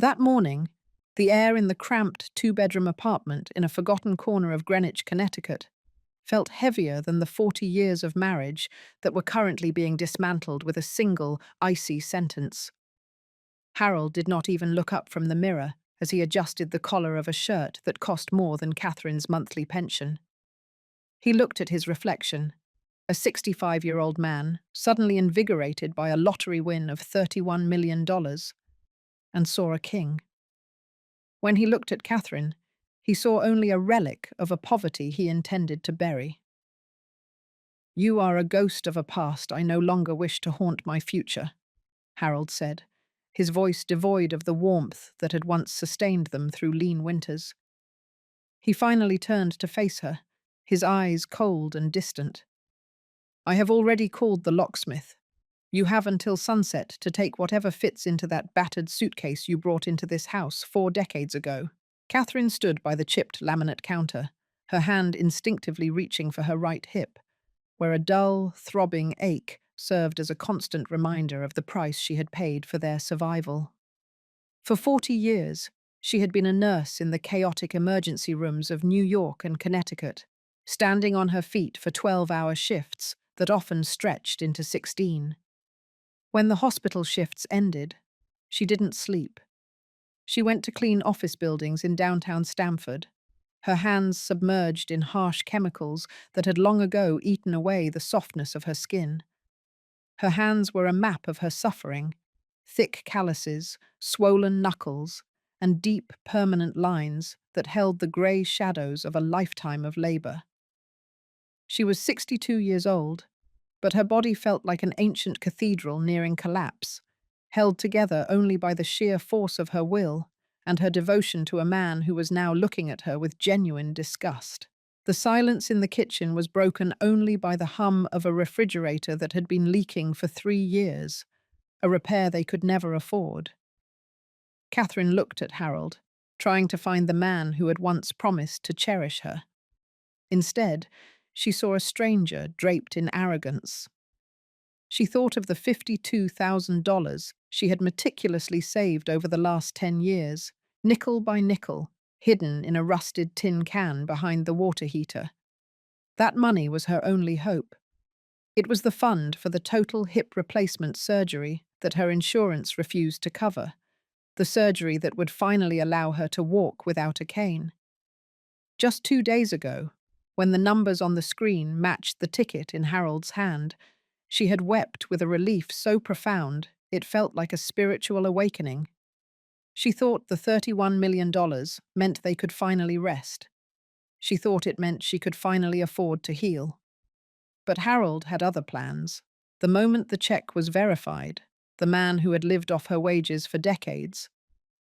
That morning, the air in the cramped two-bedroom apartment in a forgotten corner of Greenwich, Connecticut, felt heavier than the 40 years of marriage that were currently being dismantled with a single, icy sentence. Harold did not even look up from the mirror as he adjusted the collar of a shirt that cost more than Catherine's monthly pension. He looked at his reflection, a 65-year-old man, suddenly invigorated by a lottery win of $31 million, and saw a king. When he looked at Catherine, he saw only a relic of a poverty he intended to bury. "You are a ghost of a past I no longer wish to haunt my future," Harold said, his voice devoid of the warmth that had once sustained them through lean winters. He finally turned to face her, his eyes cold and distant. "I have already called the locksmith. You have until sunset to take whatever fits into that battered suitcase you brought into this house 4 decades ago." Catherine stood by the chipped laminate counter, her hand instinctively reaching for her right hip, where a dull, throbbing ache served as a constant reminder of the price she had paid for their survival. For 40 years, she had been a nurse in the chaotic emergency rooms of New York and Connecticut, standing on her feet for 12-hour shifts that often stretched into 16. When the hospital shifts ended, she didn't sleep. She went to clean office buildings in downtown Stamford, her hands submerged in harsh chemicals that had long ago eaten away the softness of her skin. Her hands were a map of her suffering, thick calluses, swollen knuckles, and deep, permanent lines that held the grey shadows of a lifetime of labour. She was 62 years old, but her body felt like an ancient cathedral nearing collapse, held together only by the sheer force of her will and her devotion to a man who was now looking at her with genuine disgust. The silence in the kitchen was broken only by the hum of a refrigerator that had been leaking for 3 years, a repair they could never afford. Catherine looked at Harold, trying to find the man who had once promised to cherish her. Instead, she saw a stranger draped in arrogance. She thought of the $52,000 she had meticulously saved over the last 10 years, nickel by nickel, hidden in a rusted tin can behind the water heater. That money was her only hope. It was the fund for the total hip replacement surgery that her insurance refused to cover, the surgery that would finally allow her to walk without a cane. Just 2 days ago, when the numbers on the screen matched the ticket in Harold's hand, she had wept with a relief so profound it felt like a spiritual awakening. She thought the $31 million meant they could finally rest. She thought it meant she could finally afford to heal. But Harold had other plans. The moment the check was verified, the man who had lived off her wages for decades,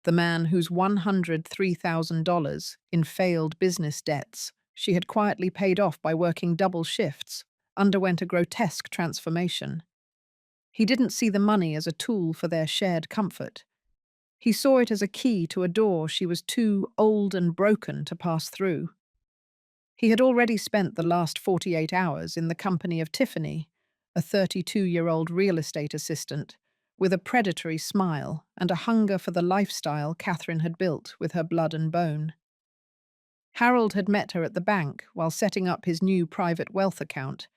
the man whose $103,000 in failed business debts she had quietly paid off by working double shifts, underwent a grotesque transformation. He didn't see the money as a tool for their shared comfort. He saw it as a key to a door she was too old and broken to pass through. He had already spent the last 48 hours in the company of Tiffany, a 32-year-old real estate assistant, with a predatory smile and a hunger for the lifestyle Catherine had built with her blood and bone. Harold had met her at the bank while setting up his new private wealth account,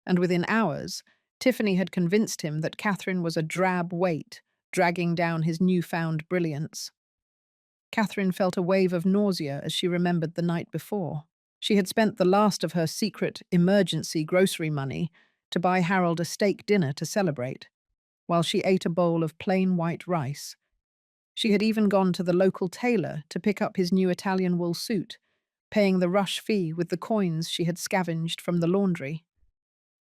and within hours, Tiffany had convinced him that Catherine was a drab weight, dragging down his newfound brilliance. Catherine felt a wave of nausea as she remembered the night before. She had spent the last of her secret emergency grocery money to buy Harold a steak dinner to celebrate, while she ate a bowl of plain white rice. She had even gone to the local tailor to pick up his new Italian wool suit, paying the rush fee with the coins she had scavenged from the laundry.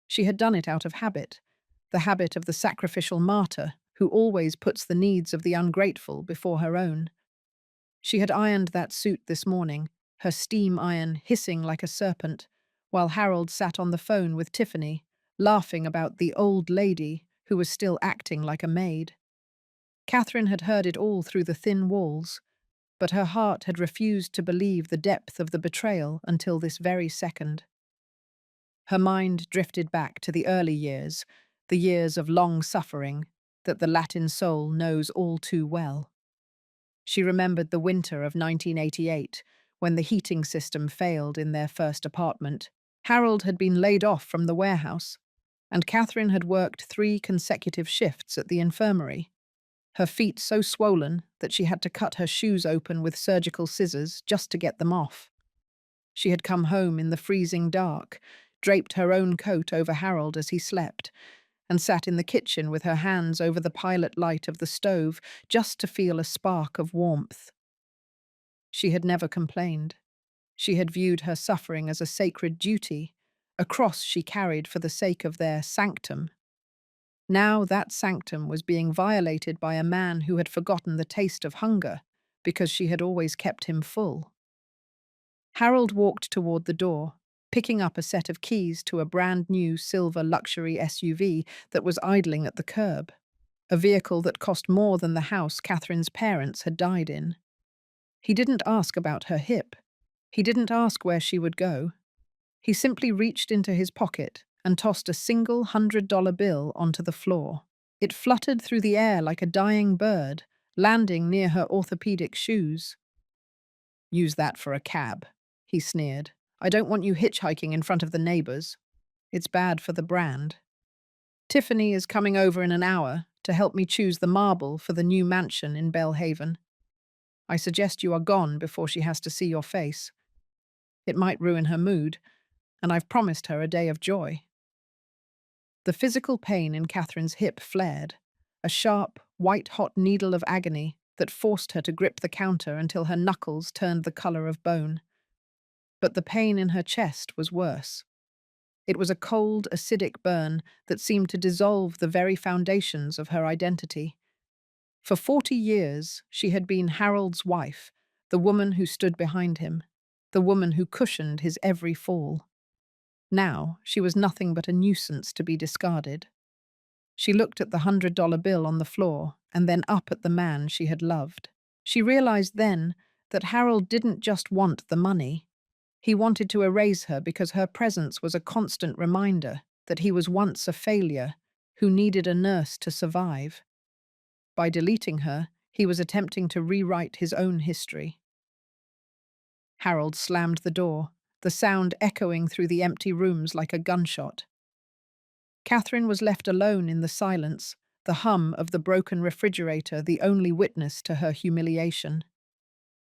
She had done it out of habit, the habit of the sacrificial martyr who always puts the needs of the ungrateful before her own. She had ironed that suit this morning, her steam iron hissing like a serpent, while Harold sat on the phone with Tiffany, laughing about the old lady who was still acting like a maid. Catherine had heard it all through the thin walls, but her heart had refused to believe the depth of the betrayal until this very second. Her mind drifted back to the early years, the years of long suffering that the Latin soul knows all too well. She remembered the winter of 1988, when the heating system failed in their first apartment. Harold had been laid off from the warehouse, and Catherine had worked 3 consecutive shifts at the infirmary, her feet so swollen that she had to cut her shoes open with surgical scissors just to get them off. She had come home in the freezing dark, draped her own coat over Harold as he slept, and sat in the kitchen with her hands over the pilot light of the stove just to feel a spark of warmth. She had never complained. She had viewed her suffering as a sacred duty, a cross she carried for the sake of their sanctum. Now that sanctum was being violated by a man who had forgotten the taste of hunger because she had always kept him full. Harold walked toward the door, picking up a set of keys to a brand new silver luxury SUV that was idling at the curb, a vehicle that cost more than the house Catherine's parents had died in. He didn't ask about her hip. He didn't ask where she would go. He simply reached into his pocket and tossed a single $100 bill onto the floor. It fluttered through the air like a dying bird, landing near her orthopedic shoes. "Use that for a cab," he sneered. "I don't want you hitchhiking in front of the neighbors. It's bad for the brand. Tiffany is coming over in an hour to help me choose the marble for the new mansion in Bellhaven. I suggest you are gone before she has to see your face. It might ruin her mood, and I've promised her a day of joy." The physical pain in Catherine's hip flared, a sharp, white-hot needle of agony that forced her to grip the counter until her knuckles turned the color of bone. But the pain in her chest was worse. It was a cold, acidic burn that seemed to dissolve the very foundations of her identity. For 40 years, she had been Harold's wife, the woman who stood behind him, the woman who cushioned his every fall. Now, she was nothing but a nuisance to be discarded. She looked at the $100 bill on the floor and then up at the man she had loved. She realized then that Harold didn't just want the money. He wanted to erase her because her presence was a constant reminder that he was once a failure who needed a nurse to survive. By deleting her, he was attempting to rewrite his own history. Harold slammed the door, the sound echoing through the empty rooms like a gunshot. Catherine was left alone in the silence, the hum of the broken refrigerator the only witness to her humiliation.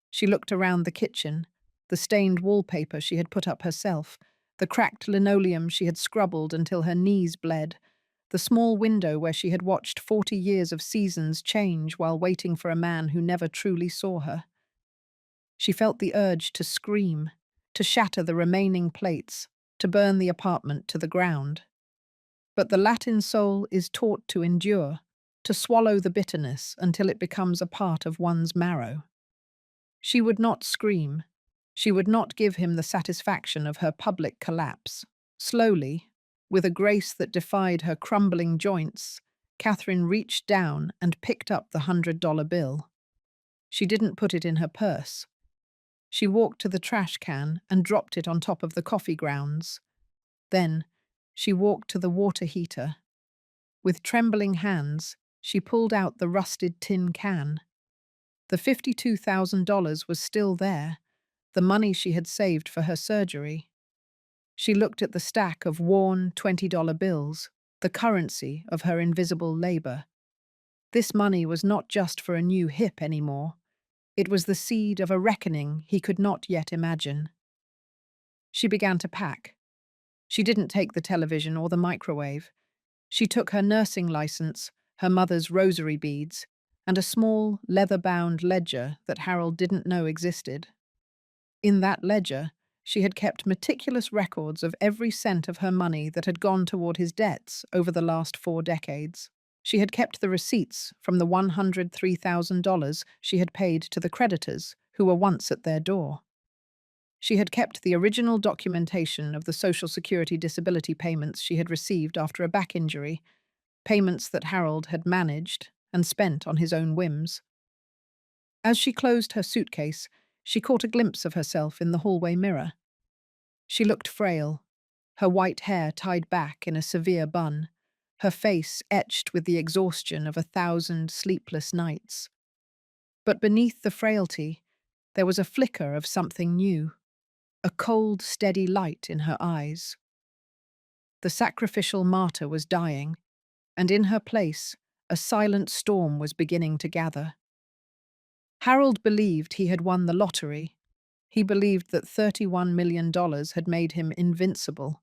She looked around the kitchen, the stained wallpaper she had put up herself, the cracked linoleum she had scrubbled until her knees bled, the small window where she had watched 40 years of seasons change while waiting for a man who never truly saw her. She felt the urge to scream, to shatter the remaining plates, to burn the apartment to the ground. But the Latin soul is taught to endure, to swallow the bitterness until it becomes a part of one's marrow. She would not scream. She would not give him the satisfaction of her public collapse. Slowly, with a grace that defied her crumbling joints, Catherine reached down and picked up the $100 bill. She didn't put it in her purse. She walked to the trash can and dropped it on top of the coffee grounds. Then, she walked to the water heater. With trembling hands, she pulled out the rusted tin can. The $52,000 was still there, the money she had saved for her surgery. She looked at the stack of worn $20 bills, the currency of her invisible labor. This money was not just for a new hip anymore. It was the seed of a reckoning he could not yet imagine. She began to pack. She didn't take the television or the microwave. She took her nursing license, her mother's rosary beads, and a small, leather-bound ledger that Harold didn't know existed. In that ledger, she had kept meticulous records of every cent of her money that had gone toward his debts over the last 4 decades. She had kept the receipts from the $103,000 she had paid to the creditors who were once at their door. She had kept the original documentation of the Social Security disability payments she had received after a back injury, payments that Harold had managed and spent on his own whims. As she closed her suitcase, she caught a glimpse of herself in the hallway mirror. She looked frail, her white hair tied back in a severe bun, her face etched with the exhaustion of 1,000 sleepless nights. But beneath the frailty, there was a flicker of something new, a cold, steady light in her eyes. The sacrificial martyr was dying, and in her place, a silent storm was beginning to gather. Harold believed he had won the lottery. He believed that $31 million had made him invincible.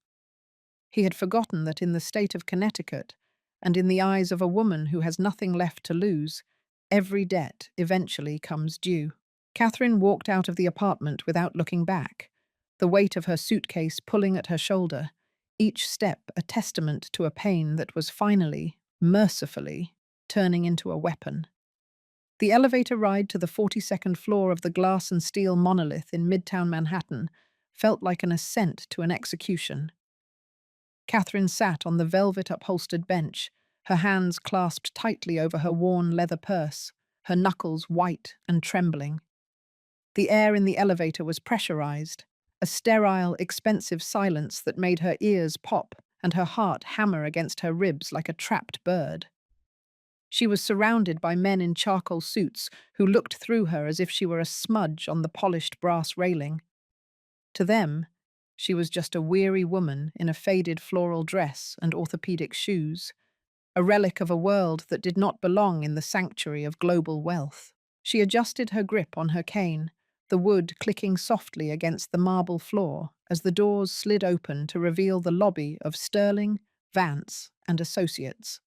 He had forgotten that in the state of Connecticut, and in the eyes of a woman who has nothing left to lose, every debt eventually comes due. Catherine walked out of the apartment without looking back, the weight of her suitcase pulling at her shoulder, each step a testament to a pain that was finally, mercifully, turning into a weapon. The elevator ride to the 42nd floor of the glass and steel monolith in Midtown Manhattan felt like an ascent to an execution. Catherine sat on the velvet-upholstered bench, her hands clasped tightly over her worn leather purse, her knuckles white and trembling. The air in the elevator was pressurized, a sterile, expensive silence that made her ears pop and her heart hammer against her ribs like a trapped bird. She was surrounded by men in charcoal suits who looked through her as if she were a smudge on the polished brass railing. To them, she was just a weary woman in a faded floral dress and orthopedic shoes, a relic of a world that did not belong in the sanctuary of global wealth. She adjusted her grip on her cane, the wood clicking softly against the marble floor as the doors slid open to reveal the lobby of Sterling, Vance, and Associates.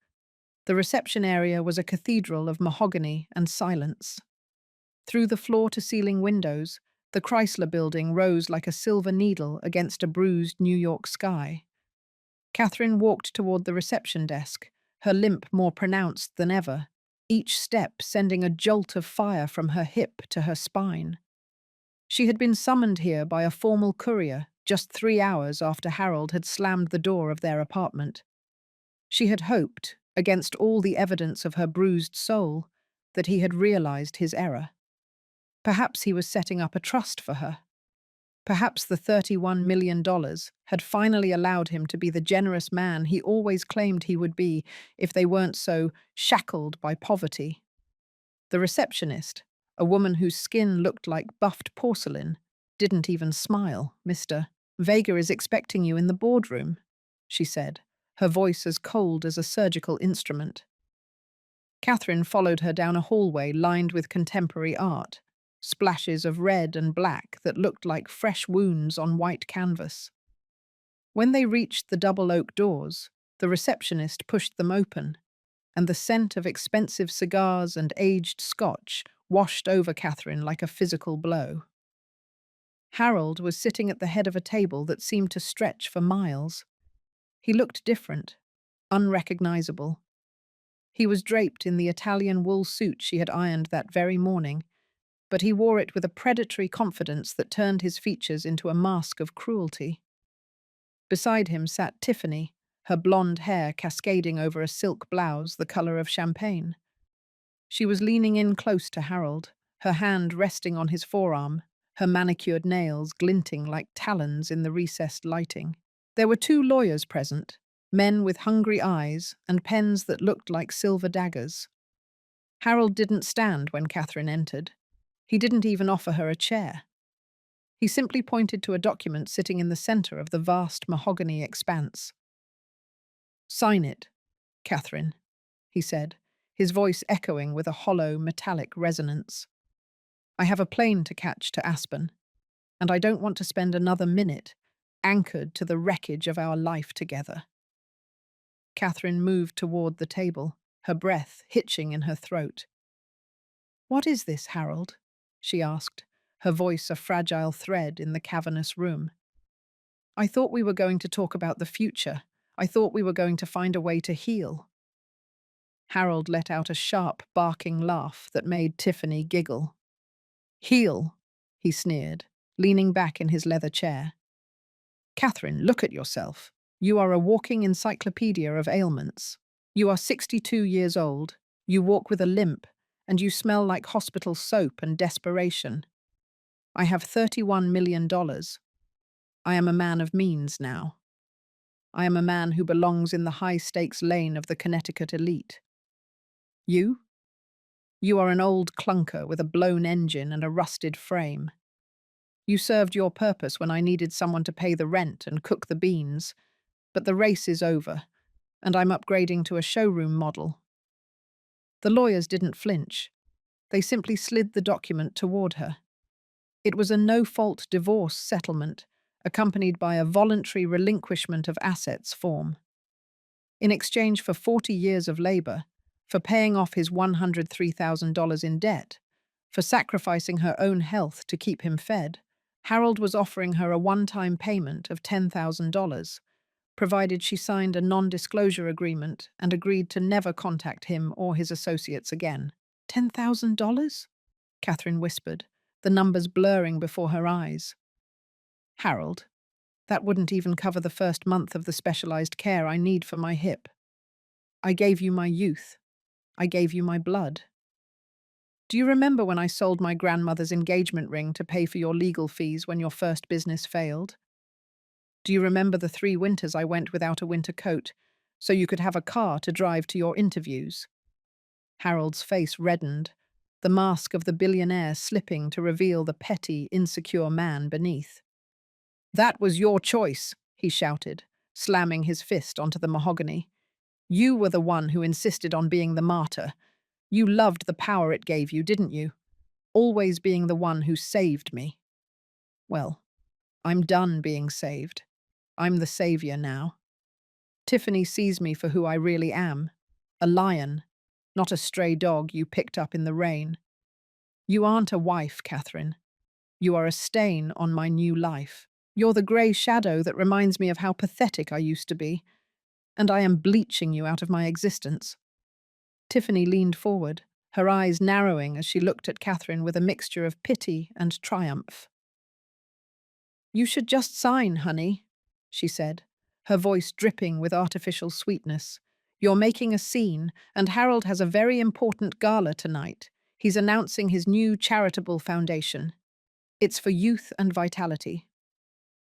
The reception area was a cathedral of mahogany and silence. Through the floor-to-ceiling windows, the Chrysler Building rose like a silver needle against a bruised New York sky. Catherine walked toward the reception desk, her limp more pronounced than ever, each step sending a jolt of fire from her hip to her spine. She had been summoned here by a formal courier just 3 hours after Harold had slammed the door of their apartment. She had hoped, against all the evidence of her bruised soul, that he had realized his error. Perhaps he was setting up a trust for her. Perhaps the $31 million had finally allowed him to be the generous man he always claimed he would be if they weren't so shackled by poverty. The receptionist, a woman whose skin looked like buffed porcelain, didn't even smile. "Mr. Vega is expecting you in the boardroom," she said, her voice as cold as a surgical instrument. Catherine followed her down a hallway lined with contemporary art, splashes of red and black that looked like fresh wounds on white canvas. When they reached the double oak doors, the receptionist pushed them open, and the scent of expensive cigars and aged scotch washed over Catherine like a physical blow. Harold was sitting at the head of a table that seemed to stretch for miles. He looked different, unrecognizable. He was draped in the Italian wool suit she had ironed that very morning, but he wore it with a predatory confidence that turned his features into a mask of cruelty. Beside him sat Tiffany, her blonde hair cascading over a silk blouse the color of champagne. She was leaning in close to Harold, her hand resting on his forearm, her manicured nails glinting like talons in the recessed lighting. There were 2 lawyers present, men with hungry eyes and pens that looked like silver daggers. Harold didn't stand when Catherine entered. He didn't even offer her a chair. He simply pointed to a document sitting in the center of the vast mahogany expanse. "Sign it, Catherine," he said, his voice echoing with a hollow, metallic resonance. "I have a plane to catch to Aspen, and I don't want to spend another minute anchored to the wreckage of our life together." Catherine moved toward the table, her breath hitching in her throat. "What is this, Harold?" she asked, her voice a fragile thread in the cavernous room. "I thought we were going to talk about the future. I thought we were going to find a way to heal." Harold let out a sharp, barking laugh that made Tiffany giggle. "Heal," he sneered, leaning back in his leather chair. "Catherine, look at yourself. You are a walking encyclopedia of ailments. You are 62 years old, you walk with a limp, and you smell like hospital soap and desperation. I have $31 million. I am a man of means now. I am a man who belongs in the high-stakes lane of the Connecticut elite. You? You are an old clunker with a blown engine and a rusted frame. You served your purpose when I needed someone to pay the rent and cook the beans, but the race is over, and I'm upgrading to a showroom model." The lawyers didn't flinch. They simply slid the document toward her. It was a no-fault divorce settlement, accompanied by a voluntary relinquishment of assets form. In exchange for 40 years of labor, for paying off his $103,000 in debt, for sacrificing her own health to keep him fed, Harold was offering her a one-time payment of $10,000, provided she signed a non-disclosure agreement and agreed to never contact him or his associates again. $10,000? Catherine whispered, the numbers blurring before her eyes. Harold, that wouldn't even cover the first month of the specialized care I need for my hip. I gave you my youth. I gave you my blood. Do you remember when I sold my grandmother's engagement ring to pay for your legal fees when your first business failed? Do you remember the 3 winters I went without a winter coat so you could have a car to drive to your interviews? Harold's face reddened, the mask of the billionaire slipping to reveal the petty, insecure man beneath. "That was your choice," he shouted, slamming his fist onto the mahogany. "You were the one who insisted on being the martyr. You loved the power it gave you, didn't you? Always being the one who saved me. Well, I'm done being saved. I'm the savior now. Tiffany sees me for who I really am, a lion, not a stray dog you picked up in the rain. You aren't a wife, Catherine. You are a stain on my new life. You're the grey shadow that reminds me of how pathetic I used to be, and I am bleaching you out of my existence." Tiffany leaned forward, her eyes narrowing as she looked at Catherine with a mixture of pity and triumph. "You should just sign, honey," she said, her voice dripping with artificial sweetness. "You're making a scene, and Harold has a very important gala tonight. He's announcing his new charitable foundation. It's for youth and vitality.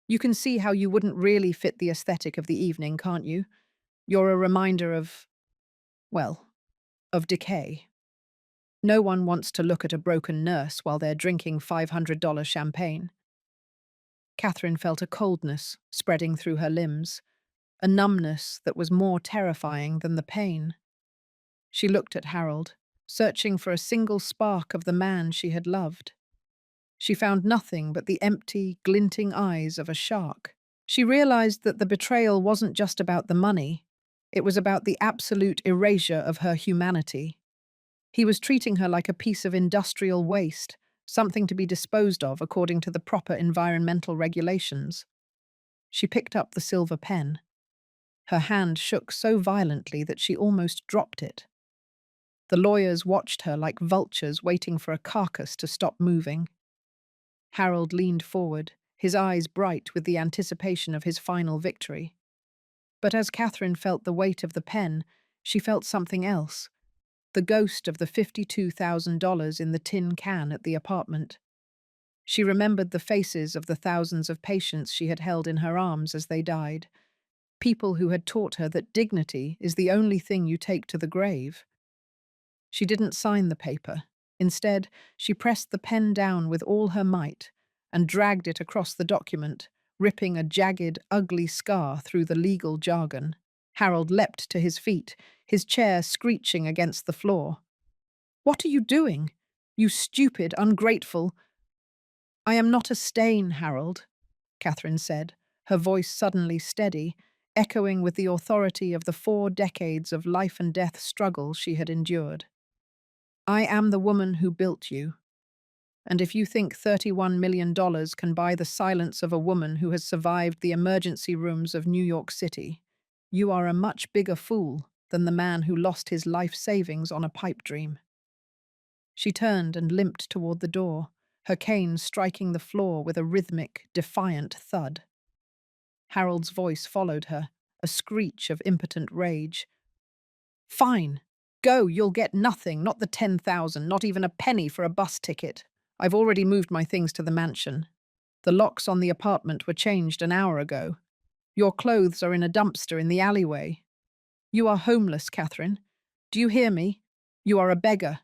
You can see how you wouldn't really fit the aesthetic of the evening, can't you? You're a reminder of, well, of decay. No one wants to look at a broken nurse while they're drinking $500 champagne." Catherine felt a coldness spreading through her limbs, a numbness that was more terrifying than the pain. She looked at Harold, searching for a single spark of the man she had loved. She found nothing but the empty, glinting eyes of a shark. She realized that the betrayal wasn't just about the money, it was about the absolute erasure of her humanity. He was treating her like a piece of industrial waste, something to be disposed of according to the proper environmental regulations. She picked up the silver pen. Her hand shook so violently that she almost dropped it. The lawyers watched her like vultures waiting for a carcass to stop moving. Harold leaned forward, his eyes bright with the anticipation of his final victory. But as Catherine felt the weight of the pen, she felt something else, the ghost of the $52,000 in the tin can at the apartment. She remembered the faces of the thousands of patients she had held in her arms as they died, people who had taught her that dignity is the only thing you take to the grave. She didn't sign the paper. Instead, she pressed the pen down with all her might and dragged it across the document, ripping a jagged, ugly scar through the legal jargon. Harold leapt to his feet, his chair screeching against the floor. "What are you doing? You stupid, ungrateful—" "I am not a stain, Harold," Catherine said, her voice suddenly steady, echoing with the authority of the 4 decades of life-and-death struggle she had endured. "I am the woman who built you. And if you think $31 million can buy the silence of a woman who has survived the emergency rooms of New York City, you are a much bigger fool than the man who lost his life savings on a pipe dream." She turned and limped toward the door, her cane striking the floor with a rhythmic, defiant thud. Harold's voice followed her, a screech of impotent rage. "Fine. Go, you'll get nothing, not the 10,000, not even a penny for a bus ticket. I've already moved my things to the mansion. The locks on the apartment were changed an hour ago. Your clothes are in a dumpster in the alleyway. You are homeless, Catherine. Do you hear me? You are a beggar."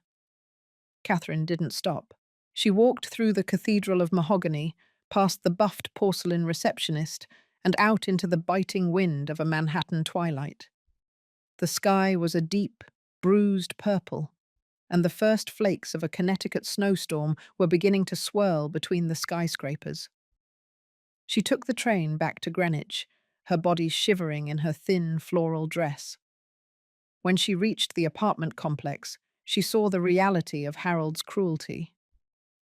Catherine didn't stop. She walked through the Cathedral of Mahogany, past the buffed porcelain receptionist, and out into the biting wind of a Manhattan twilight. The sky was a deep, bruised purple, and the first flakes of a Connecticut snowstorm were beginning to swirl between the skyscrapers. She took the train back to Greenwich, her body shivering in her thin floral dress. When she reached the apartment complex, she saw the reality of Harold's cruelty.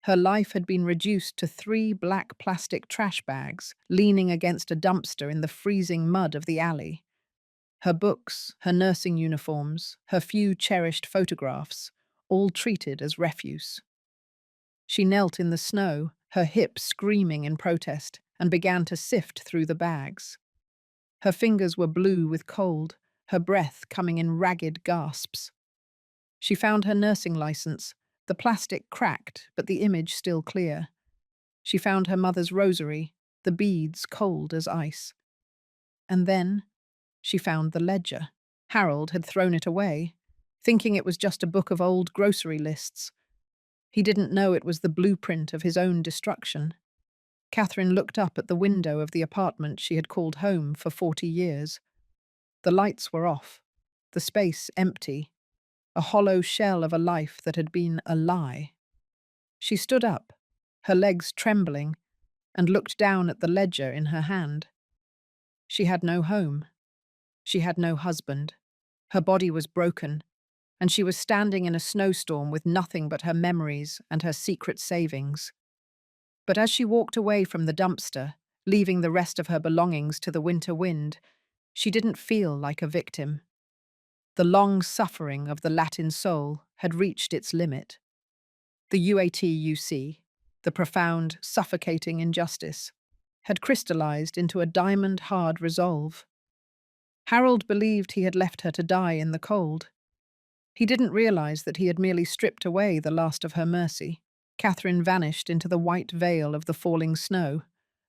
Her life had been reduced to 3 black plastic trash bags leaning against a dumpster in the freezing mud of the alley. Her books, her nursing uniforms, her few cherished photographs, all treated as refuse. She knelt in the snow, her hips screaming in protest, and began to sift through the bags. Her fingers were blue with cold, her breath coming in ragged gasps. She found her nursing license, the plastic cracked but the image still clear. She found her mother's rosary, the beads cold as ice. And then she found the ledger. Harold had thrown it away, thinking it was just a book of old grocery lists. He didn't know it was the blueprint of his own destruction. Catherine looked up at the window of the apartment she had called home for 40 years. The lights were off, the space empty, a hollow shell of a life that had been a lie. She stood up, her legs trembling, and looked down at the ledger in her hand. She had no home. She had no husband. Her body was broken, and she was standing in a snowstorm with nothing but her memories and her secret savings. But as she walked away from the dumpster, leaving the rest of her belongings to the winter wind, she didn't feel like a victim. The long suffering of the Latin soul had reached its limit. The UATUC, the profound, suffocating injustice, had crystallized into a diamond-hard resolve. Harold believed he had left her to die in the cold. He didn't realize that he had merely stripped away the last of her mercy. Catherine vanished into the white veil of the falling snow,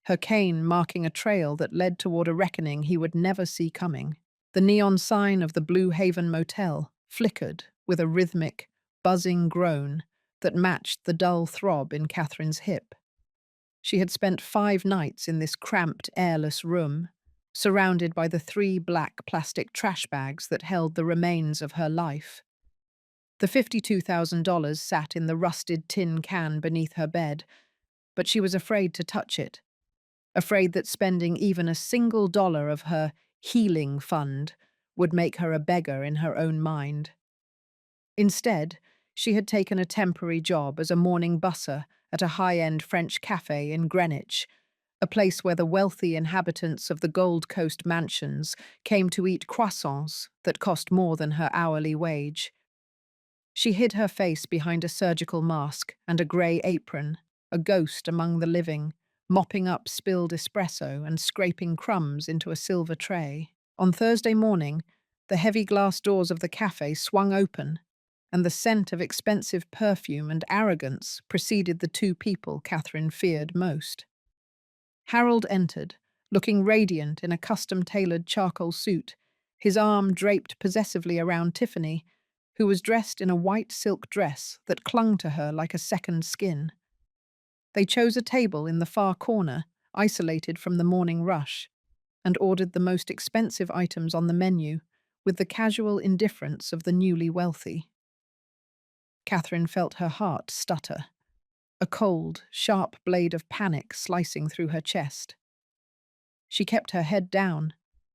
her cane marking a trail that led toward a reckoning he would never see coming. The neon sign of the Blue Haven Motel flickered with a rhythmic, buzzing groan that matched the dull throb in Catherine's hip. She had spent 5 nights in this cramped, airless room, surrounded by the 3 black plastic trash bags that held the remains of her life. The $52,000 sat in the rusted tin can beneath her bed, but she was afraid to touch it, afraid that spending even a single dollar of her healing fund would make her a beggar in her own mind. Instead, she had taken a temporary job as a morning busser at a high-end French cafe in Greenwich, a place where the wealthy inhabitants of the Gold Coast mansions came to eat croissants that cost more than her hourly wage. She hid her face behind a surgical mask and a grey apron, a ghost among the living, mopping up spilled espresso and scraping crumbs into a silver tray. On Thursday morning, the heavy glass doors of the cafe swung open, and the scent of expensive perfume and arrogance preceded the 2 people Catherine feared most. Harold entered, looking radiant in a custom-tailored charcoal suit, his arm draped possessively around Tiffany, who was dressed in a white silk dress that clung to her like a second skin. They chose a table in the far corner, isolated from the morning rush, and ordered the most expensive items on the menu with the casual indifference of the newly wealthy. Catherine felt her heart stutter, a cold, sharp blade of panic slicing through her chest. She kept her head down,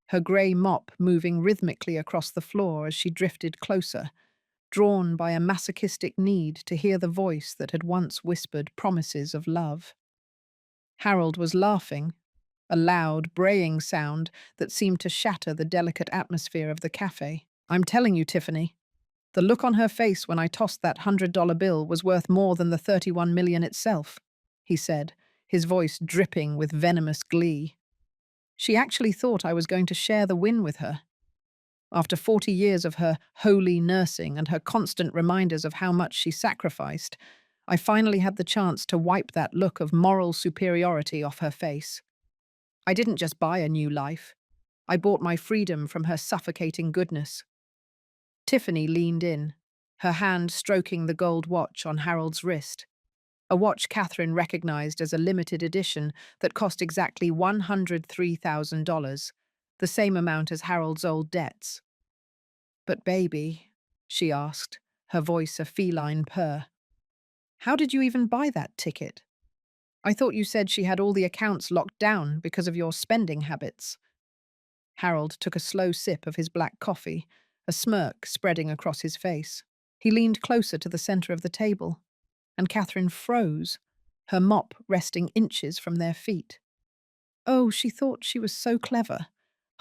her grey mop moving rhythmically across the floor as she drifted closer, drawn by a masochistic need to hear the voice that had once whispered promises of love. Harold was laughing, a loud, braying sound that seemed to shatter the delicate atmosphere of the cafe. "I'm telling you, Tiffany, the look on her face when I tossed that $100 bill was worth more than the 31 million itself," he said, his voice dripping with venomous glee. "She actually thought I was going to share the win with her. After 40 years of her holy nursing and her constant reminders of how much she sacrificed, I finally had the chance to wipe that look of moral superiority off her face. I didn't just buy a new life. I bought my freedom from her suffocating goodness." Tiffany leaned in, her hand stroking the gold watch on Harold's wrist, a watch Catherine recognized as a limited edition that cost exactly $103,000, the same amount as Harold's old debts. "But baby," she asked, her voice a feline purr, "how did you even buy that ticket? I thought you said she had all the accounts locked down because of your spending habits." Harold took a slow sip of his black coffee, a smirk spreading across his face. He leaned closer to the center of the table, and Catherine froze, her mop resting inches from their feet. Oh, she thought she was so clever,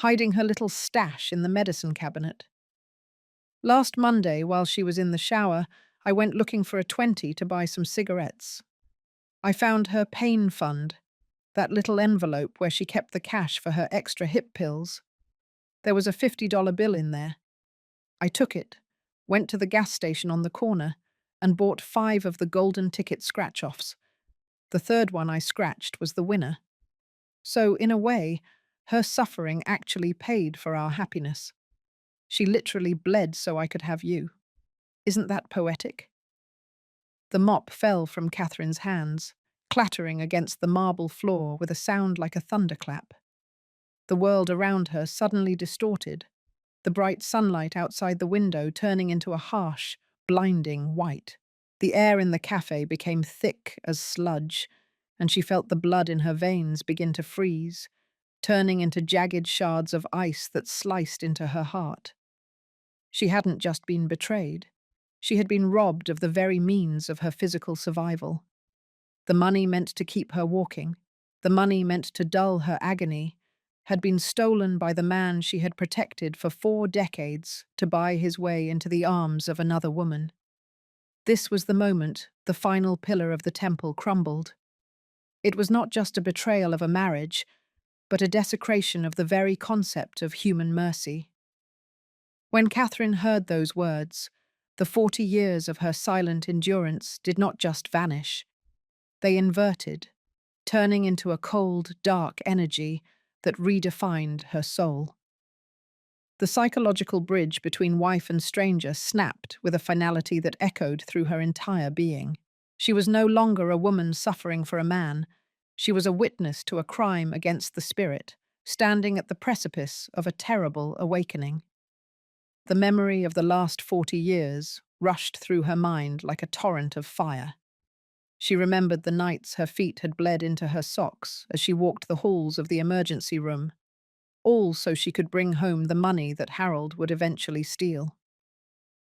hiding her little stash in the medicine cabinet. "Last Monday, while she was in the shower, I went looking for a 20 to buy some cigarettes. I found her pain fund, that little envelope where she kept the cash for her extra hip pills. There was a $50 bill in there. I took it, went to the gas station on the corner, and bought 5 of the golden ticket scratch-offs. The third one I scratched was the winner. So, in a way, her suffering actually paid for our happiness. She literally bled so I could have you. Isn't that poetic?" The mop fell from Catherine's hands, clattering against the marble floor with a sound like a thunderclap. The world around her suddenly distorted, the bright sunlight outside the window turning into a harsh, blinding white. The air in the cafe became thick as sludge, and she felt the blood in her veins begin to freeze, turning into jagged shards of ice that sliced into her heart. She hadn't just been betrayed. She had been robbed of the very means of her physical survival. The money meant to keep her walking, the money meant to dull her agony, had been stolen by the man she had protected for 4 decades to buy his way into the arms of another woman. This was the moment the final pillar of the temple crumbled. It was not just a betrayal of a marriage, but a desecration of the very concept of human mercy. When Catherine heard those words, the 40 years of her silent endurance did not just vanish. They inverted, turning into a cold, dark energy that redefined her soul. The psychological bridge between wife and stranger snapped with a finality that echoed through her entire being. She was no longer a woman suffering for a man. She was a witness to a crime against the spirit, standing at the precipice of a terrible awakening. The memory of the last 40 years rushed through her mind like a torrent of fire. She remembered the nights her feet had bled into her socks as she walked the halls of the emergency room, all so she could bring home the money that Harold would eventually steal.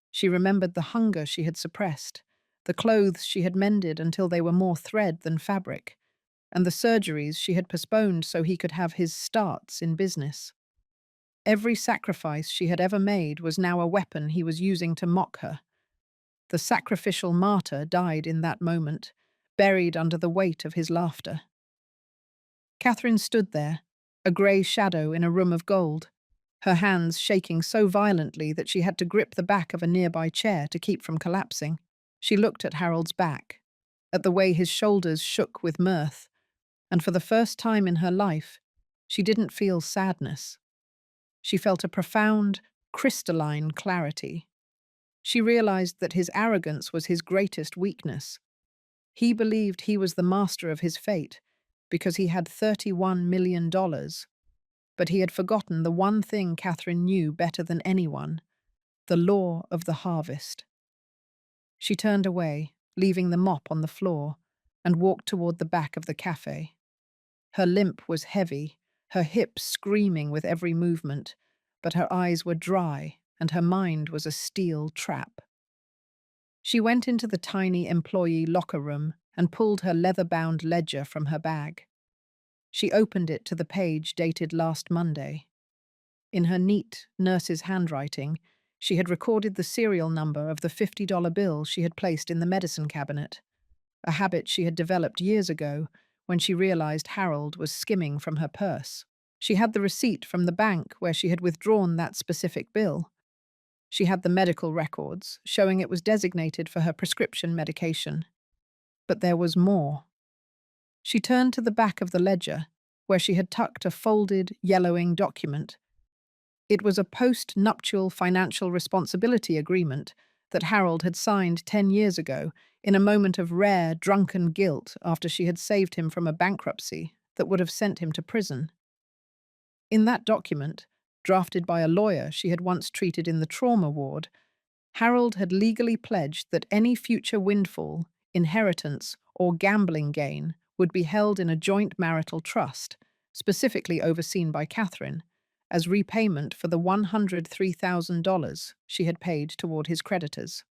She remembered the hunger she had suppressed, the clothes she had mended until they were more thread than fabric, and the surgeries she had postponed so he could have his starts in business. Every sacrifice she had ever made was now a weapon he was using to mock her. The sacrificial martyr died in that moment, buried under the weight of his laughter. Catherine stood there, a grey shadow in a room of gold, her hands shaking so violently that she had to grip the back of a nearby chair to keep from collapsing. She looked at Harold's back, at the way his shoulders shook with mirth, and for the first time in her life, she didn't feel sadness. She felt a profound, crystalline clarity. She realized that his arrogance was his greatest weakness. He believed he was the master of his fate because he had $31 million, but he had forgotten the one thing Catherine knew better than anyone: the law of the harvest. She turned away, leaving the mop on the floor, and walked toward the back of the cafe. Her limp was heavy, her hips screaming with every movement, but her eyes were dry and her mind was a steel trap. She went into the tiny employee locker room and pulled her leather-bound ledger from her bag. She opened it to the page dated last Monday. In her neat, nurse's handwriting, she had recorded the serial number of the $50 bill she had placed in the medicine cabinet, a habit she had developed years ago when she realized Harold was skimming from her purse. She had the receipt from the bank where she had withdrawn that specific bill. She had the medical records, showing it was designated for her prescription medication. But there was more. She turned to the back of the ledger, where she had tucked a folded, yellowing document. It was a post-nuptial financial responsibility agreement that Harold had signed 10 years ago in a moment of rare, drunken guilt after she had saved him from a bankruptcy that would have sent him to prison. In that document, drafted by a lawyer she had once treated in the trauma ward, Harold had legally pledged that any future windfall, inheritance, or gambling gain would be held in a joint marital trust, specifically overseen by Catherine, as repayment for the $103,000 she had paid toward his creditors.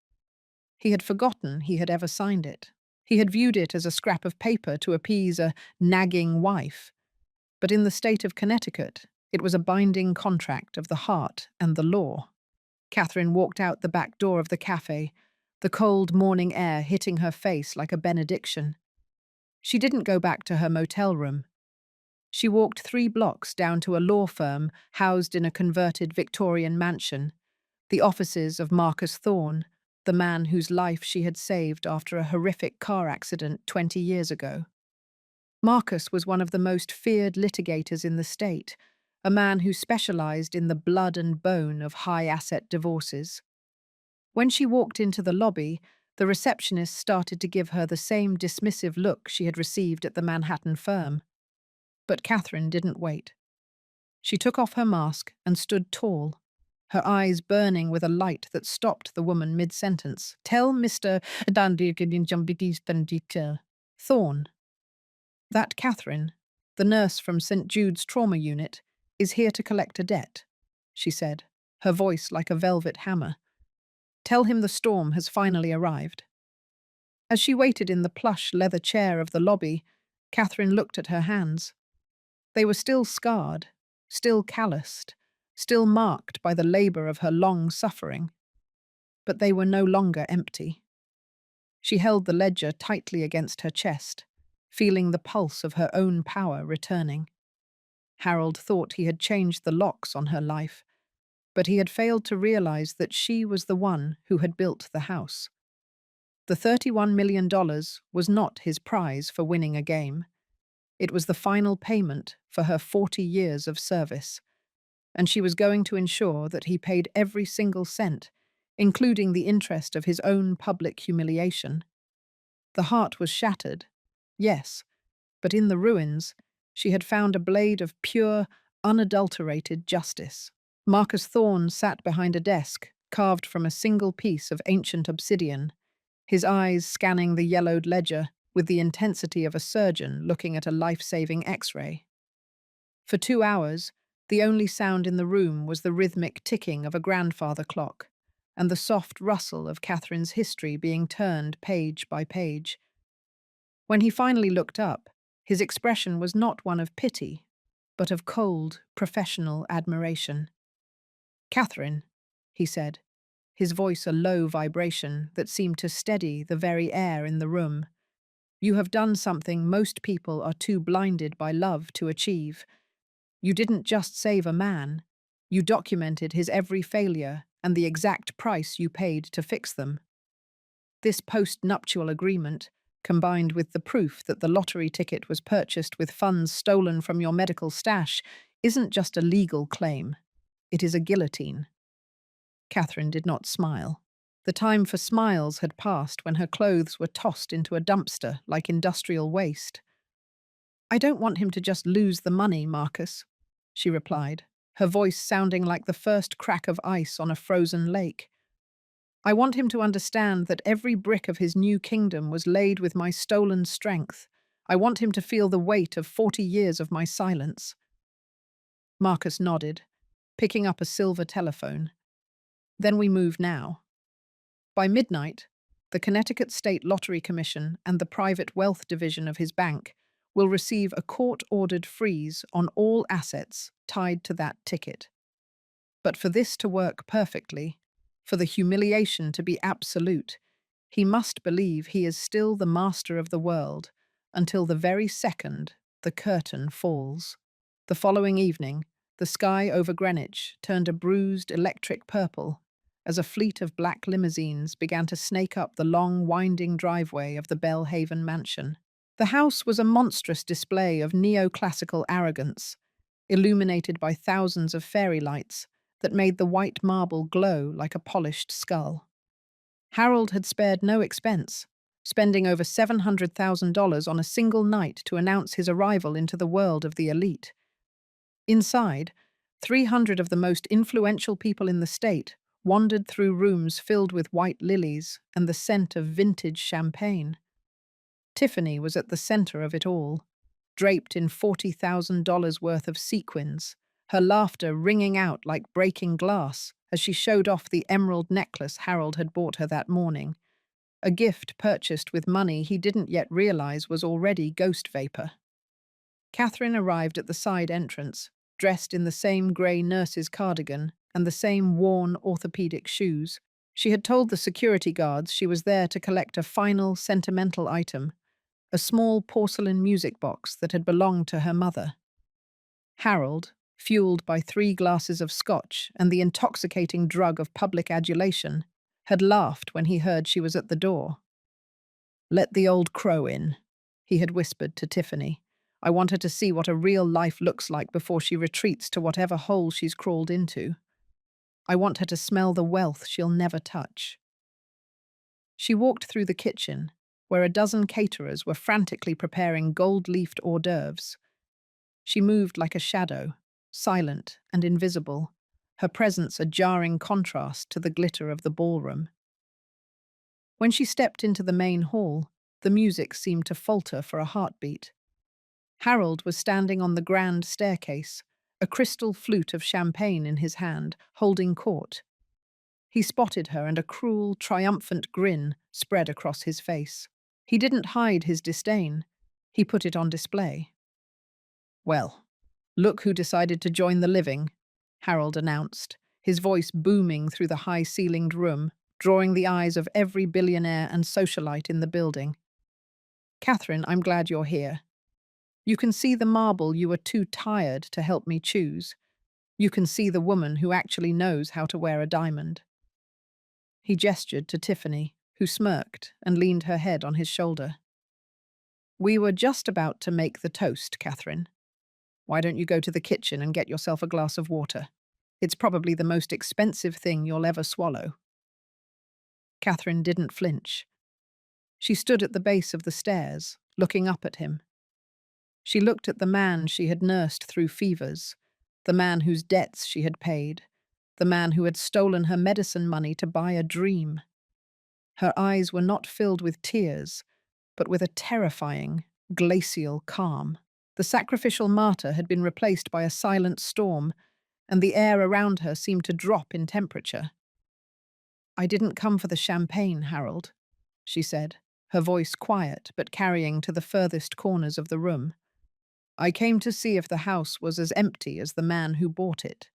He had forgotten he had ever signed it. He had viewed it as a scrap of paper to appease a nagging wife. But in the state of Connecticut, it was a binding contract of the heart and the law. Catherine walked out the back door of the cafe, the cold morning air hitting her face like a benediction. She didn't go back to her motel room. She walked 3 blocks down to a law firm housed in a converted Victorian mansion, the offices of Marcus Thorne, the man whose life she had saved after a horrific car accident 20 years ago. Marcus was one of the most feared litigators in the state, a man who specialized in the blood and bone of high-asset divorces. When she walked into the lobby, the receptionist started to give her the same dismissive look she had received at the Manhattan firm. But Catherine didn't wait. She took off her mask and stood tall, her eyes burning with a light that stopped the woman mid-sentence. "Tell Mr. Thorne that Catherine, the nurse from St. Jude's trauma unit, is here to collect a debt," she said, her voice like a velvet hammer. "Tell him the storm has finally arrived." As she waited in the plush leather chair of the lobby, Catherine looked at her hands. They were still scarred, still calloused, still marked by the labor of her long suffering. But they were no longer empty. She held the ledger tightly against her chest, feeling the pulse of her own power returning. Harold thought he had changed the locks on her life, but he had failed to realize that she was the one who had built the house. The $31 million was not his prize for winning a game. It was the final payment for her 40 years of service, and she was going to ensure that he paid every single cent, including the interest of his own public humiliation. The heart was shattered, yes, but in the ruins, she had found a blade of pure, unadulterated justice. Marcus Thorne sat behind a desk, carved from a single piece of ancient obsidian, his eyes scanning the yellowed ledger with the intensity of a surgeon looking at a life-saving X-ray. For 2 hours, the only sound in the room was the rhythmic ticking of a grandfather clock and the soft rustle of Catherine's history being turned page by page. When he finally looked up, his expression was not one of pity, but of cold, professional admiration. "Catherine," he said, his voice a low vibration that seemed to steady the very air in the room. "You have done something most people are too blinded by love to achieve. You didn't just save a man, you documented his every failure and the exact price you paid to fix them. This post-nuptial agreement, combined with the proof that the lottery ticket was purchased with funds stolen from your medical stash, isn't just a legal claim. It is a guillotine." Catherine did not smile. The time for smiles had passed when her clothes were tossed into a dumpster like industrial waste. "I don't want him to just lose the money, Marcus," she replied, her voice sounding like the first crack of ice on a frozen lake. "I want him to understand that every brick of his new kingdom was laid with my stolen strength. I want him to feel the weight of 40 years of my silence." Marcus nodded, picking up a silver telephone. "Then we move now." By midnight, the Connecticut State Lottery Commission and the private wealth division of his bank will receive a court-ordered freeze on all assets tied to that ticket. But for this to work perfectly, for the humiliation to be absolute, he must believe he is still the master of the world until the very second the curtain falls. The following evening, the sky over Greenwich turned a bruised electric purple as a fleet of black limousines began to snake up the long, winding driveway of the Bellhaven mansion. The house was a monstrous display of neoclassical arrogance, illuminated by thousands of fairy lights that made the white marble glow like a polished skull. Harold had spared no expense, spending over $700,000 on a single night to announce his arrival into the world of the elite. Inside, 300 of the most influential people in the state wandered through rooms filled with white lilies and the scent of vintage champagne. Tiffany was at the center of it all, draped in $40,000 worth of sequins, her laughter ringing out like breaking glass as she showed off the emerald necklace Harold had bought her that morning, a gift purchased with money he didn't yet realize was already ghost vapor. Catherine arrived at the side entrance, dressed in the same grey nurse's cardigan and the same worn orthopedic shoes. She had told the security guards she was there to collect a final sentimental item, a small porcelain music box that had belonged to her mother. Harold, fueled by 3 glasses of scotch and the intoxicating drug of public adulation, had laughed when he heard she was at the door. "Let the old crow in," he had whispered to Tiffany. "I want her to see what a real life looks like before she retreats to whatever hole she's crawled into. I want her to smell the wealth she'll never touch." She walked through the kitchen, where a dozen caterers were frantically preparing gold-leafed hors d'oeuvres. She moved like a shadow, silent and invisible, her presence a jarring contrast to the glitter of the ballroom. When she stepped into the main hall, the music seemed to falter for a heartbeat. Harold was standing on the grand staircase, a crystal flute of champagne in his hand, holding court. He spotted her, and a cruel, triumphant grin spread across his face. He didn't hide his disdain. He put it on display. "Well, look who decided to join the living," Harold announced, his voice booming through the high-ceilinged room, drawing the eyes of every billionaire and socialite in the building. "Catherine, I'm glad you're here. You can see the marble you were too tired to help me choose. You can see the woman who actually knows how to wear a diamond." He gestured to Tiffany, who smirked and leaned her head on his shoulder. "We were just about to make the toast, Catherine. Why don't you go to the kitchen and get yourself a glass of water? It's probably the most expensive thing you'll ever swallow." Catherine didn't flinch. She stood at the base of the stairs, looking up at him. She looked at the man she had nursed through fevers, the man whose debts she had paid, the man who had stolen her medicine money to buy a dream. Her eyes were not filled with tears, but with a terrifying, glacial calm. The sacrificial martyr had been replaced by a silent storm, and the air around her seemed to drop in temperature. "I didn't come for the champagne, Harold," she said, her voice quiet but carrying to the furthest corners of the room. "I came to see if the house was as empty as the man who bought it."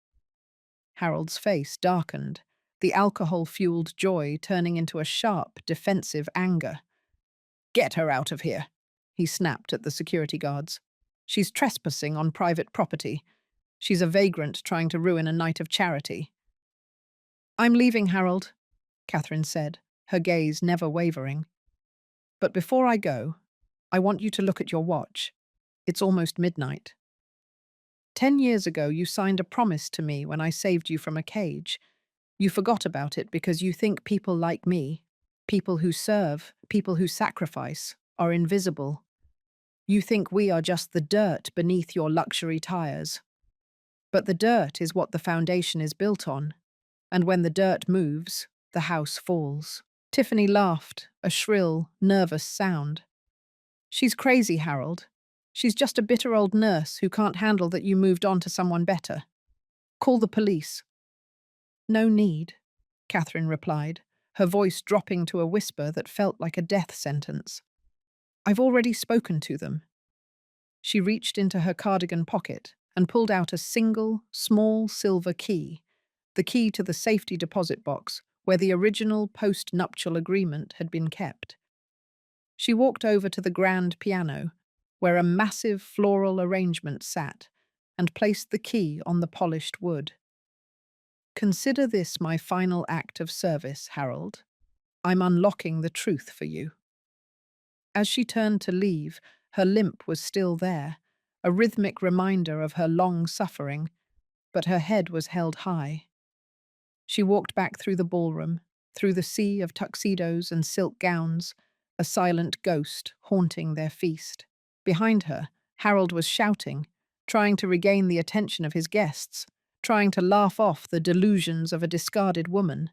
Harold's face darkened, the alcohol-fueled joy turning into a sharp, defensive anger. "Get her out of here," he snapped at the security guards. "She's trespassing on private property. She's a vagrant trying to ruin a night of charity." "I'm leaving, Harold," Catherine said, her gaze never wavering. "But before I go, I want you to look at your watch. It's almost midnight. 10 years ago, you signed a promise to me when I saved you from a cage. You forgot about it because you think people like me, people who serve, people who sacrifice, are invisible. You think we are just the dirt beneath your luxury tires. But the dirt is what the foundation is built on, and when the dirt moves, the house falls." Tiffany laughed, a shrill, nervous sound. "She's crazy, Harold. She's just a bitter old nurse who can't handle that you moved on to someone better. Call the police." "No need," Catherine replied, her voice dropping to a whisper that felt like a death sentence. "I've already spoken to them." She reached into her cardigan pocket and pulled out a single, small silver key, the key to the safety deposit box where the original post-nuptial agreement had been kept. She walked over to the grand piano, where a massive floral arrangement sat, and placed the key on the polished wood. "Consider this my final act of service, Harold. I'm unlocking the truth for you." As she turned to leave, her limp was still there, a rhythmic reminder of her long suffering, but her head was held high. She walked back through the ballroom, through the sea of tuxedos and silk gowns, a silent ghost haunting their feast. Behind her, Harold was shouting, trying to regain the attention of his guests, trying to laugh off the delusions of a discarded woman.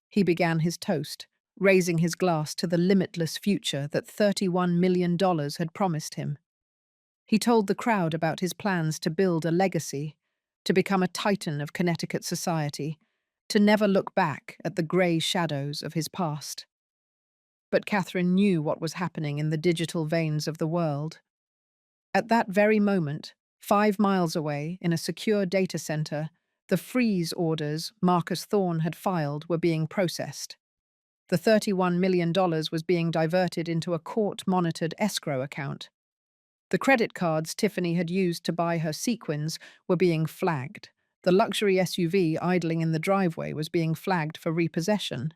He began his toast, raising his glass to the limitless future that $31 million had promised him. He told the crowd about his plans to build a legacy, to become a titan of Connecticut society, to never look back at the grey shadows of his past. But Catherine knew what was happening in the digital veins of the world. At that very moment, 5 miles away, in a secure data center, the freeze orders Marcus Thorne had filed were being processed. The $31 million was being diverted into a court-monitored escrow account. The credit cards Tiffany had used to buy her sequins were being flagged. The luxury SUV idling in the driveway was being flagged for repossession.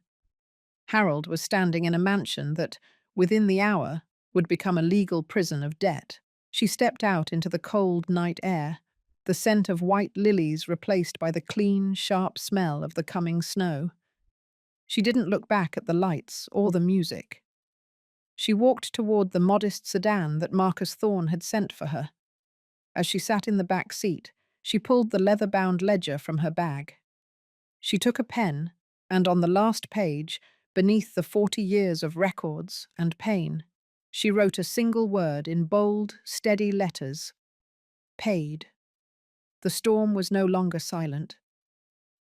Harold was standing in a mansion that, within the hour, would become a legal prison of debt. She stepped out into the cold night air, the scent of white lilies replaced by the clean, sharp smell of the coming snow. She didn't look back at the lights or the music. She walked toward the modest sedan that Marcus Thorne had sent for her. As she sat in the back seat, she pulled the leather-bound ledger from her bag. She took a pen, and on the last page, beneath the 40 years of records and pain, she wrote a single word in bold, steady letters: paid. The storm was no longer silent.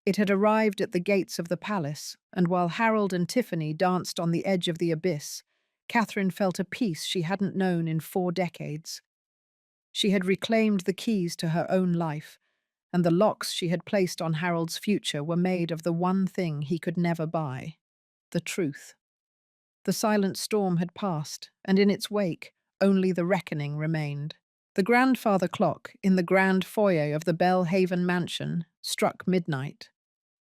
It had arrived at the gates of the palace, and while Harold and Tiffany danced on the edge of the abyss, Catherine felt a peace she hadn't known in 4 decades. She had reclaimed the keys to her own life, and the locks she had placed on Harold's future were made of the one thing he could never buy: the truth. The silent storm had passed, and in its wake, only the reckoning remained. The grandfather clock in the grand foyer of the Bellhaven mansion struck midnight,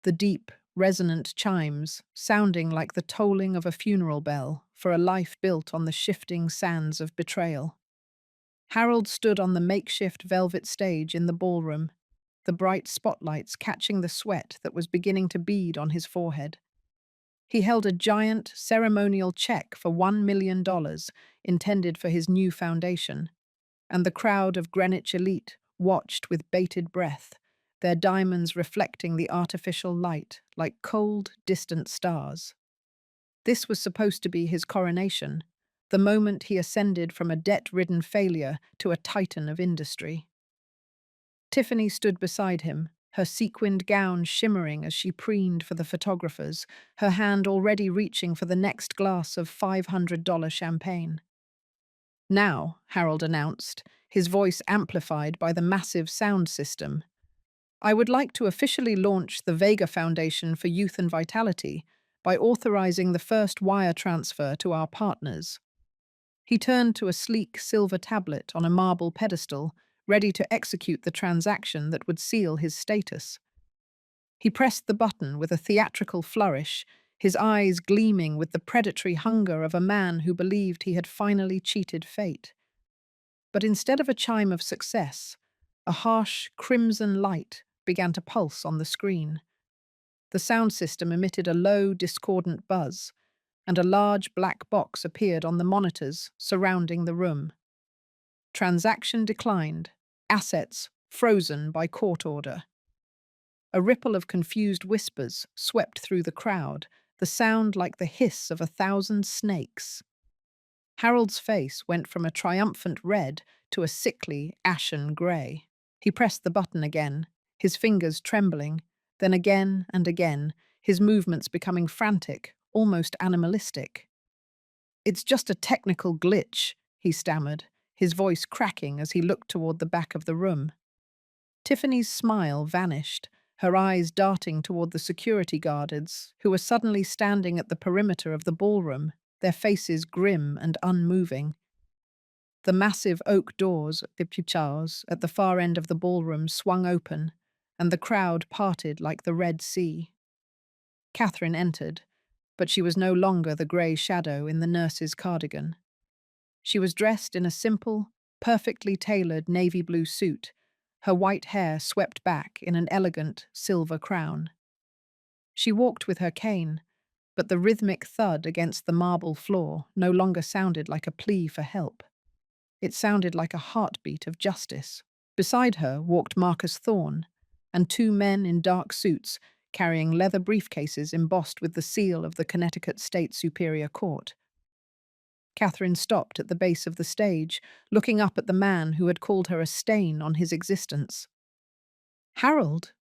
the deep, resonant chimes sounding like the tolling of a funeral bell for a life built on the shifting sands of betrayal. Harold stood on the makeshift velvet stage in the ballroom, the bright spotlights catching the sweat that was beginning to bead on his forehead. He held a giant, ceremonial check for $1 million intended for his new foundation, and the crowd of Greenwich elite watched with bated breath, their diamonds reflecting the artificial light like cold, distant stars. This was supposed to be his coronation, the moment he ascended from a debt-ridden failure to a titan of industry. Tiffany stood beside him, her sequined gown shimmering as she preened for the photographers, her hand already reaching for the next glass of $500 champagne. "Now," Harold announced, his voice amplified by the massive sound system, "I would like to officially launch the Vega Foundation for Youth and Vitality by authorizing the first wire transfer to our partners." He turned to a sleek silver tablet on a marble pedestal, ready to execute the transaction that would seal his status. He pressed the button with a theatrical flourish, his eyes gleaming with the predatory hunger of a man who believed he had finally cheated fate. But instead of a chime of success, a harsh, crimson light began to pulse on the screen. The sound system emitted a low, discordant buzz, and a large black box appeared on the monitors surrounding the room. Transaction declined, assets frozen by court order. A ripple of confused whispers swept through the crowd, the sound like the hiss of 1,000 snakes. Harold's face went from a triumphant red to a sickly, ashen grey. He pressed the button again, his fingers trembling, then again and again, his movements becoming frantic, almost animalistic. "It's just a technical glitch," he stammered, his voice cracking as he looked toward the back of the room. Tiffany's smile vanished, her eyes darting toward the security guards, who were suddenly standing at the perimeter of the ballroom, their faces grim and unmoving. The massive oak doors at the far end of the ballroom swung open, and the crowd parted like the Red Sea. Catherine entered, but she was no longer the grey shadow in the nurse's cardigan. She was dressed in a simple, perfectly tailored navy blue suit, her white hair swept back in an elegant silver crown. She walked with her cane, but the rhythmic thud against the marble floor no longer sounded like a plea for help. It sounded like a heartbeat of justice. Beside her walked Marcus Thorne, and two men in dark suits carrying leather briefcases embossed with the seal of the Connecticut State Superior Court. Catherine stopped at the base of the stage, looking up at the man who had called her a stain on his existence. "Harold,"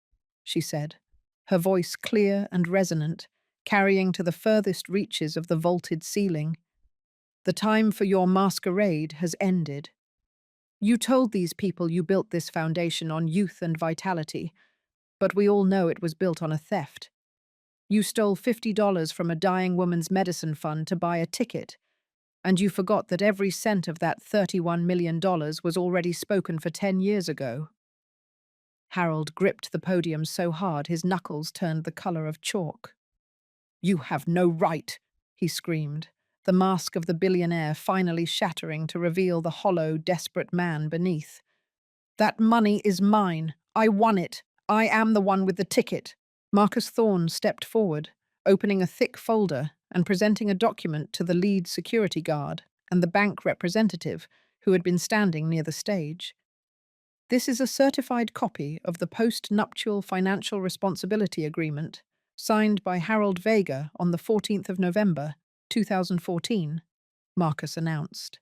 she said, her voice clear and resonant, carrying to the furthest reaches of the vaulted ceiling. "The time for your masquerade has ended. You told these people you built this foundation on youth and vitality, but we all know it was built on a theft. You stole $50 from a dying woman's medicine fund to buy a ticket, and you forgot that every cent of that $31 million was already spoken for 10 years ago." Harold gripped the podium so hard his knuckles turned the color of chalk. "You have no right," he screamed, the mask of the billionaire finally shattering to reveal the hollow, desperate man beneath. "That money is mine. I won it. I am the one with the ticket." Marcus Thorne stepped forward, opening a thick folder and presenting a document to the lead security guard and the bank representative who had been standing near the stage. "This is a certified copy of the post-nuptial financial responsibility agreement signed by Harold Vega on the 14th of November, 2014, Marcus announced.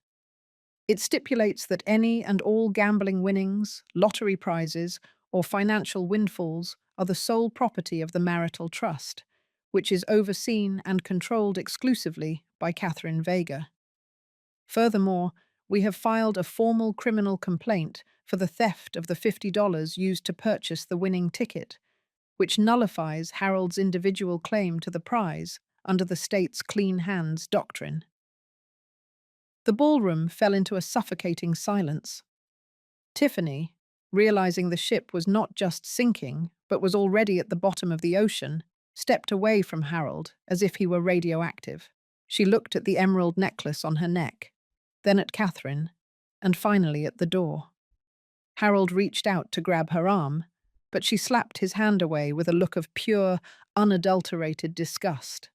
"It stipulates that any and all gambling winnings, lottery prizes, or financial windfalls are the sole property of the marital trust, which is overseen and controlled exclusively by Catherine Vega. Furthermore, we have filed a formal criminal complaint for the theft of the $50 used to purchase the winning ticket, which nullifies Harold's individual claim to the prize under the state's clean hands doctrine." The ballroom fell into a suffocating silence. Tiffany, realizing the ship was not just sinking, but was already at the bottom of the ocean, stepped away from Harold as if he were radioactive. She looked at the emerald necklace on her neck, then at Catherine, and finally at the door. Harold reached out to grab her arm, but she slapped his hand away with a look of pure, unadulterated disgust.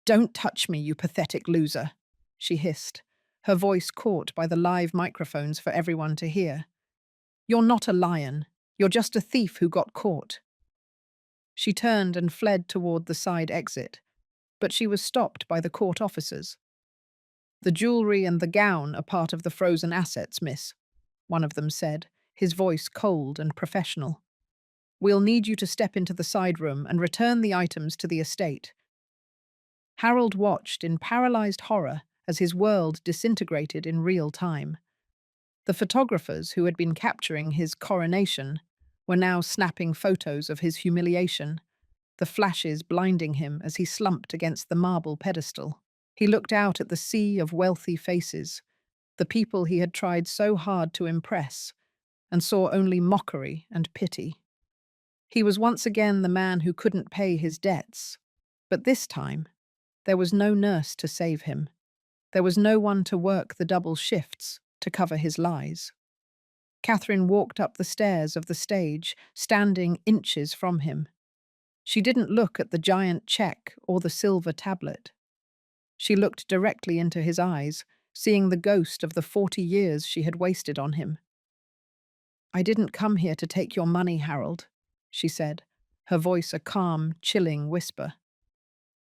"Don't touch me, you pathetic loser," she hissed, her voice caught by the live microphones for everyone to hear. "You're not a lion. You're just a thief who got caught." She turned and fled toward the side exit, but she was stopped by the court officers. "The jewelry and the gown are part of the frozen assets, miss," one of them said, his voice cold and professional. "We'll need you to step into the side room and return the items to the estate." Harold watched in paralyzed horror as his world disintegrated in real time. The photographers who had been capturing his coronation were now snapping photos of his humiliation, the flashes blinding him as he slumped against the marble pedestal. He looked out at the sea of wealthy faces, the people he had tried so hard to impress, and saw only mockery and pity. He was once again the man who couldn't pay his debts, but this time there was no nurse to save him. There was no one to work the double shifts to cover his lies. Catherine walked up the stairs of the stage, standing inches from him. She didn't look at the giant check or the silver tablet. She looked directly into his eyes, seeing the ghost of the 40 years she had wasted on him. "I didn't come here to take your money, Harold," she said, her voice a calm, chilling whisper.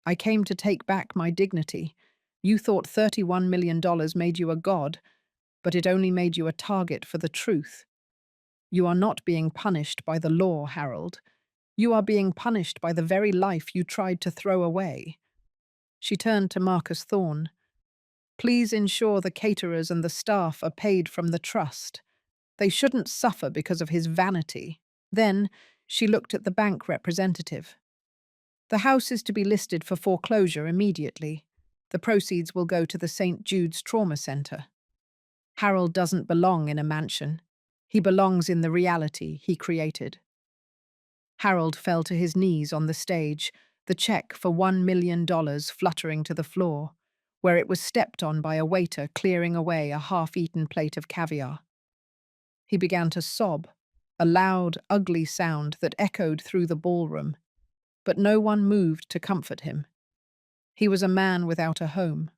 "I came to take back my dignity. You thought $31 million made you a god, but it only made you a target for the truth. You are not being punished by the law, Harold. You are being punished by the very life you tried to throw away." She turned to Marcus Thorne. "Please ensure the caterers and the staff are paid from the trust. They shouldn't suffer because of his vanity." Then she looked at the bank representative. "The house is to be listed for foreclosure immediately. The proceeds will go to the St. Jude's Trauma Center. Harold doesn't belong in a mansion. He belongs in the reality he created." Harold fell to his knees on the stage, the check for $1 million fluttering to the floor, where it was stepped on by a waiter clearing away a half-eaten plate of caviar. He began to sob, a loud, ugly sound that echoed through the ballroom, but no one moved to comfort him. He was a man without a home,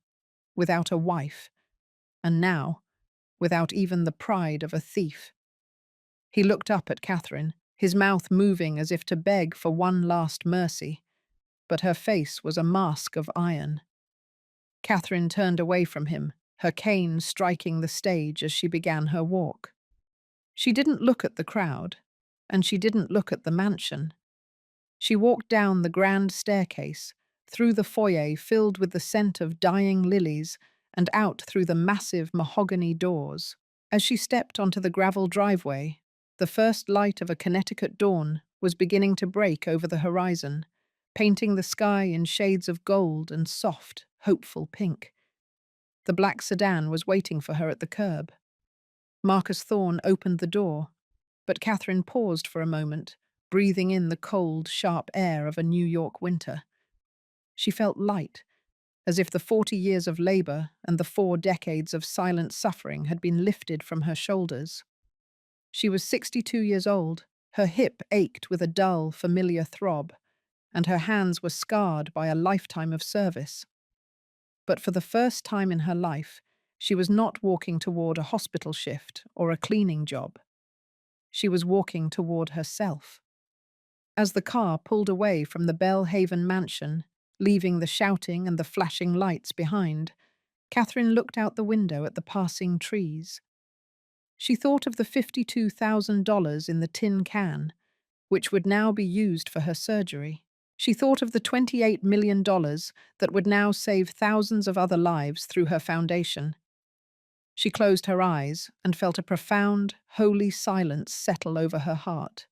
without a wife, and now, without even the pride of a thief. He looked up at Catherine, his mouth moving as if to beg for one last mercy, but her face was a mask of iron. Catherine turned away from him, her cane striking the stage as she began her walk. She didn't look at the crowd, and she didn't look at the mansion. She walked down the grand staircase, through the foyer filled with the scent of dying lilies, and out through the massive mahogany doors. As she stepped onto the gravel driveway, the first light of a Connecticut dawn was beginning to break over the horizon, painting the sky in shades of gold and soft, hopeful pink. The black sedan was waiting for her at the curb. Marcus Thorne opened the door, but Catherine paused for a moment, breathing in the cold, sharp air of a New York winter. She felt light, as if the 40 years of labor and the 4 decades of silent suffering had been lifted from her shoulders. She was 62 years old, her hip ached with a dull, familiar throb, and her hands were scarred by a lifetime of service. But for the first time in her life, she was not walking toward a hospital shift or a cleaning job. She was walking toward herself. As the car pulled away from the Bellhaven mansion, leaving the shouting and the flashing lights behind, Catherine looked out the window at the passing trees. She thought of the $52,000 in the tin can, which would now be used for her surgery. She thought of the $28 million that would now save thousands of other lives through her foundation. She closed her eyes and felt a profound, holy silence settle over her heart.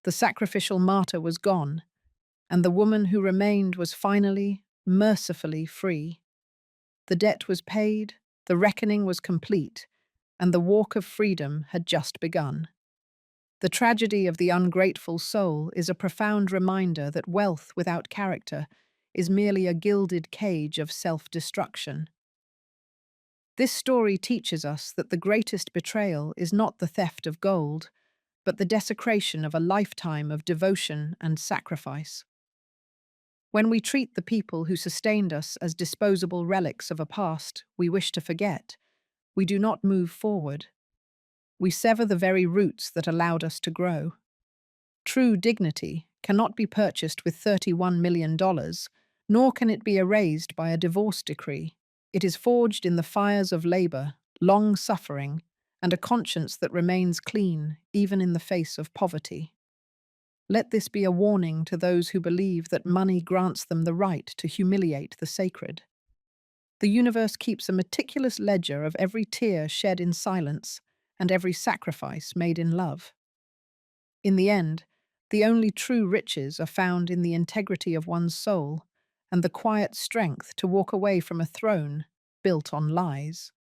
The sacrificial martyr was gone, and the woman who remained was finally, mercifully free. The debt was paid, the reckoning was complete, and the walk of freedom had just begun. The tragedy of the ungrateful soul is a profound reminder that wealth without character is merely a gilded cage of self-destruction. This story teaches us that the greatest betrayal is not the theft of gold, but the desecration of a lifetime of devotion and sacrifice. When we treat the people who sustained us as disposable relics of a past we wish to forget, we do not move forward. We sever the very roots that allowed us to grow. True dignity cannot be purchased with $31 million, nor can it be erased by a divorce decree. It is forged in the fires of labor, long suffering, and a conscience that remains clean even in the face of poverty. Let this be a warning to those who believe that money grants them the right to humiliate the sacred. The universe keeps a meticulous ledger of every tear shed in silence and every sacrifice made in love. In the end, the only true riches are found in the integrity of one's soul and the quiet strength to walk away from a throne built on lies.